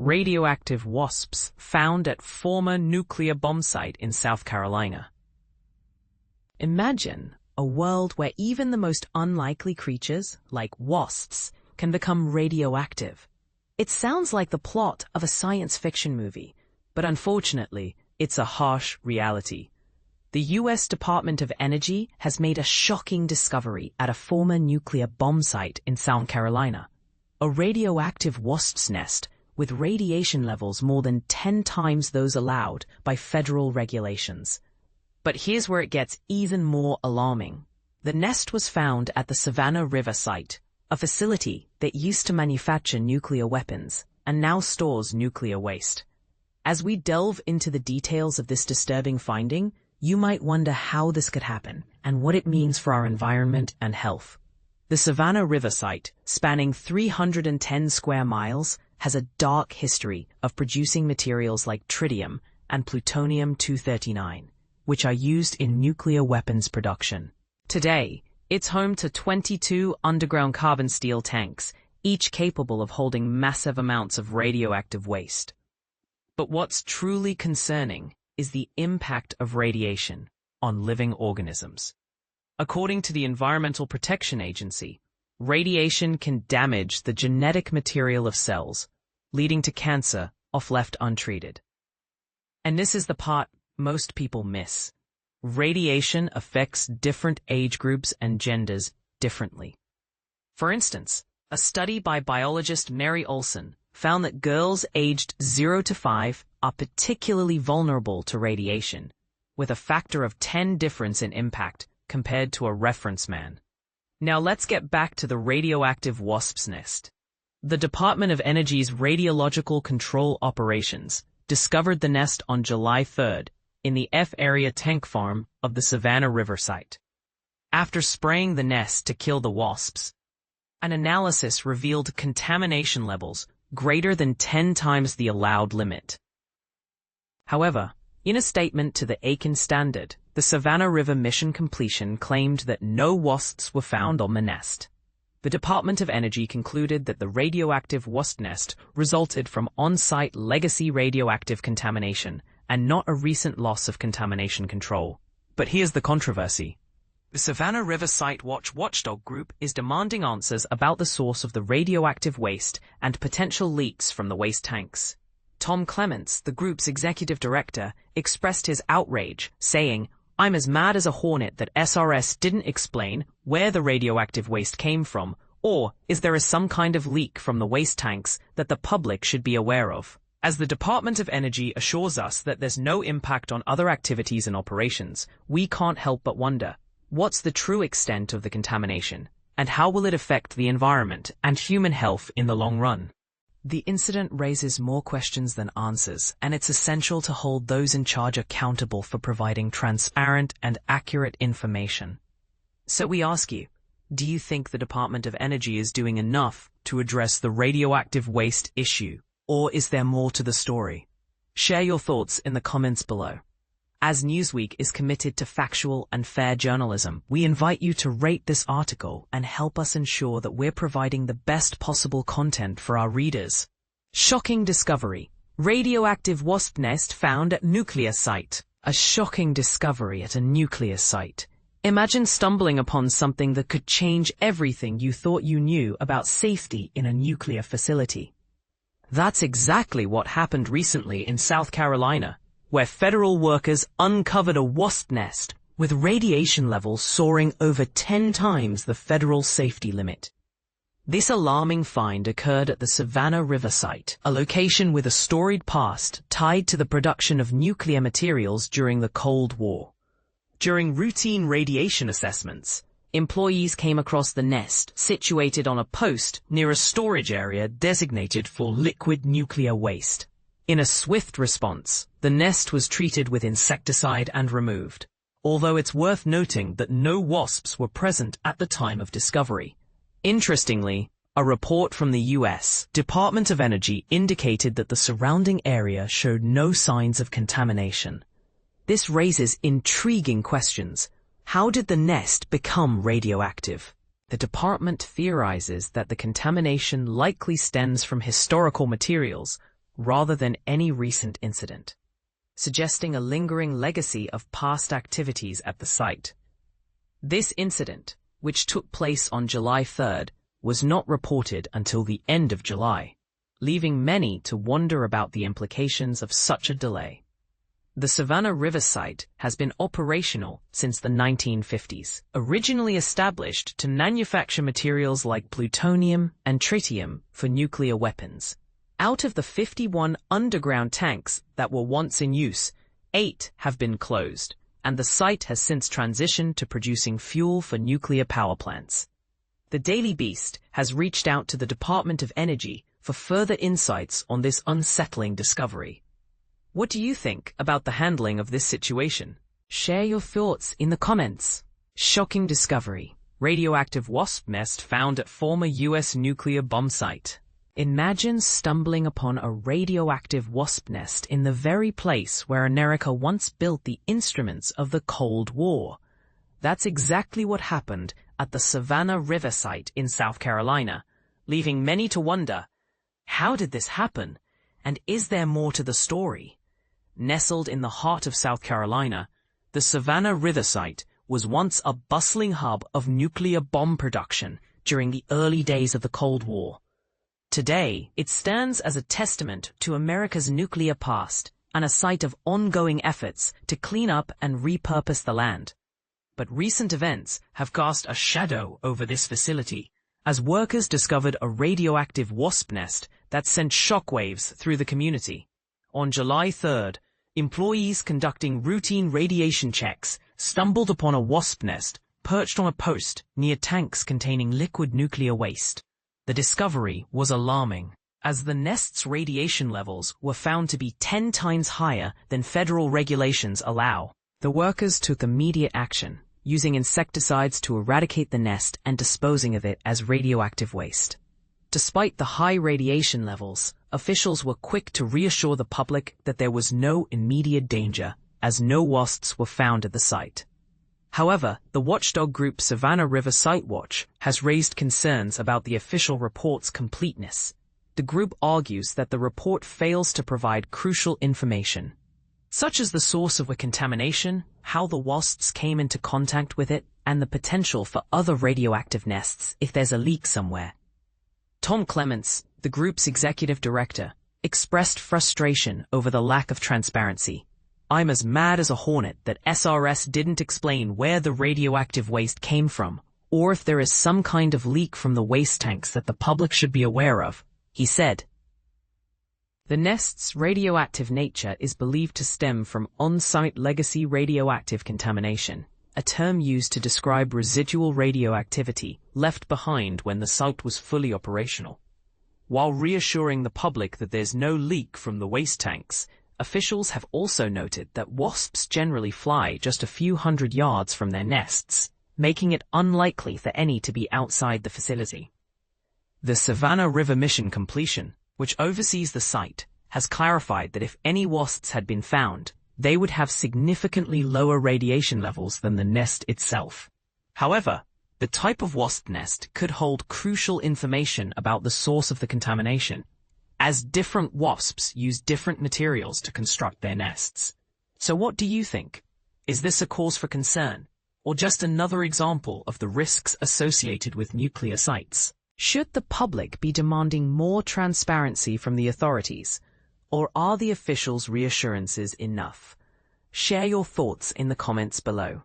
radioactive wasps found at former nuclear bomb site in South Carolina. Imagine a world where even the most unlikely creatures, like wasps, can become radioactive. It sounds like the plot of a science fiction movie, but unfortunately, it's a harsh reality. The U.S. Department of Energy has made a shocking discovery at a former nuclear bomb site in South Carolina. A radioactive wasp's nest with radiation levels more than 10 times those allowed by federal regulations. But here's where it gets even more alarming. The nest was found at the Savannah River Site, a facility that used to manufacture nuclear weapons and now stores nuclear waste. As we delve into the details of this disturbing finding, you might wonder how this could happen and what it means for our environment and health. The Savannah River Site, spanning 310 square miles, has a dark history of producing materials like tritium and plutonium-239, which are used in nuclear weapons production. Today, it's home to 22 underground carbon steel tanks, each capable of holding massive amounts of radioactive waste. But what's truly concerning is the impact of radiation on living organisms. According to the Environmental Protection Agency, radiation can damage the genetic material of cells, leading to cancer if left untreated. And this is the part most people miss. Radiation affects different age groups and genders differently. For instance, a study by biologist Mary Olson found that girls aged 0 to 5 are particularly vulnerable to radiation, with a factor of 10 difference in impact compared to a reference man. Now let's get back to the radioactive wasp's nest. The Department of Energy's Radiological Control Operations discovered the nest on July 3rd in the F area tank farm of the Savannah River Site. After spraying the nest to kill the wasps, an analysis revealed contamination levels greater than 10 times the allowed limit. However, in a statement to the Aiken Standard, the Savannah River Mission Completion claimed that no wasps were found on the nest. The Department of Energy concluded that the radioactive wasp nest resulted from on-site legacy radioactive contamination and not a recent loss of contamination control. But here's the controversy. The Savannah River Site watchdog group is demanding answers about the source of the radioactive waste and potential leaks from the waste tanks. Tom Clements, the group's executive director, expressed his outrage, saying, "I'm as mad as a hornet that SRS didn't explain where the radioactive waste came from, or is there some kind of leak from the waste tanks that the public should be aware of?" As the Department of Energy assures us that there's no impact on other activities and operations, we can't help but wonder, what's the true extent of the contamination, and how will it affect the environment and human health in the long run? The incident raises more questions than answers, and it's essential to hold those in charge accountable for providing transparent and accurate information. So we ask you, do you think the Department of Energy is doing enough to address the radioactive waste issue, or is there more to the story? Share your thoughts in the comments below. As Newsweek is committed to factual and fair journalism, we invite you to rate this article and help us ensure that we're providing the best possible content for our readers. Shocking discovery. Radioactive wasp nest found at nuclear site. A shocking discovery at a nuclear site. Imagine stumbling upon something that could change everything you thought you knew about safety in a nuclear facility. That's exactly what happened recently in South Carolina, where federal workers uncovered a wasp nest with radiation levels soaring over 10 times the federal safety limit. This alarming find occurred at the Savannah River Site, a location with a storied past tied to the production of nuclear materials during the Cold War. During routine radiation assessments, employees came across the nest situated on a post near a storage area designated for liquid nuclear waste. In a swift response, the nest was treated with insecticide and removed, although it's worth noting that no wasps were present at the time of discovery. Interestingly, a report from the U.S. Department of Energy indicated that the surrounding area showed no signs of contamination. This raises intriguing questions. How did the nest become radioactive? The department theorizes that the contamination likely stems from historical materials, rather than any recent incident, suggesting a lingering legacy of past activities at the site. This incident, which took place on July 3rd, was not reported until the end of July, leaving many to wonder about the implications of such a delay. The Savannah River Site has been operational since the 1950s, originally established to manufacture materials like plutonium and tritium for nuclear weapons. Out of the 51 underground tanks that were once in use, 8 have been closed, and the site has since transitioned to producing fuel for nuclear power plants. The Daily Beast has reached out to the Department of Energy for further insights on this unsettling discovery. What do you think about the handling of this situation? Share your thoughts in the comments. Shocking discovery. Radioactive wasp nest found at former U.S. nuclear bomb site. Imagine stumbling upon a radioactive wasp nest in the very place where America once built the instruments of the Cold War. That's exactly what happened at the Savannah River Site in South Carolina, leaving many to wonder, how did this happen? And is there more to the story? Nestled in the heart of South Carolina, the Savannah River Site was once a bustling hub of nuclear bomb production during the early days of the Cold War. Today, it stands as a testament to America's nuclear past and a site of ongoing efforts to clean up and repurpose the land. But recent events have cast a shadow over this facility, as workers discovered a radioactive wasp nest that sent shockwaves through the community. On July 3rd, employees conducting routine radiation checks stumbled upon a wasp nest perched on a post near tanks containing liquid nuclear waste. The discovery was alarming, as the nest's radiation levels were found to be 10 times higher than federal regulations allow. The workers took immediate action, using insecticides to eradicate the nest and disposing of it as radioactive waste. Despite the high radiation levels, officials were quick to reassure the public that there was no immediate danger, as no wasps were found at the site. However, the watchdog group Savannah River Site Watch has raised concerns about the official report's completeness. The group argues that the report fails to provide crucial information, such as the source of the contamination, how the wasps came into contact with it, and the potential for other radioactive nests if there's a leak somewhere. Tom Clements, the group's executive director, expressed frustration over the lack of transparency. "I'm as mad as a hornet that SRS didn't explain where the radioactive waste came from, or if there is some kind of leak from the waste tanks that the public should be aware of," he said. The nest's radioactive nature is believed to stem from on-site legacy radioactive contamination, a term used to describe residual radioactivity left behind when the site was fully operational. While reassuring the public that there's no leak from the waste tanks, officials have also noted that wasps generally fly just a few hundred yards from their nests, making it unlikely for any to be outside the facility. The Savannah River Mission Completion, which oversees the site, has clarified that if any wasps had been found, they would have significantly lower radiation levels than the nest itself. However, the type of wasp nest could hold crucial information about the source of the contamination, as different wasps use different materials to construct their nests. So what do you think? Is this a cause for concern, or just another example of the risks associated with nuclear sites? Should the public be demanding more transparency from the authorities, or are the officials' reassurances enough? Share your thoughts in the comments below.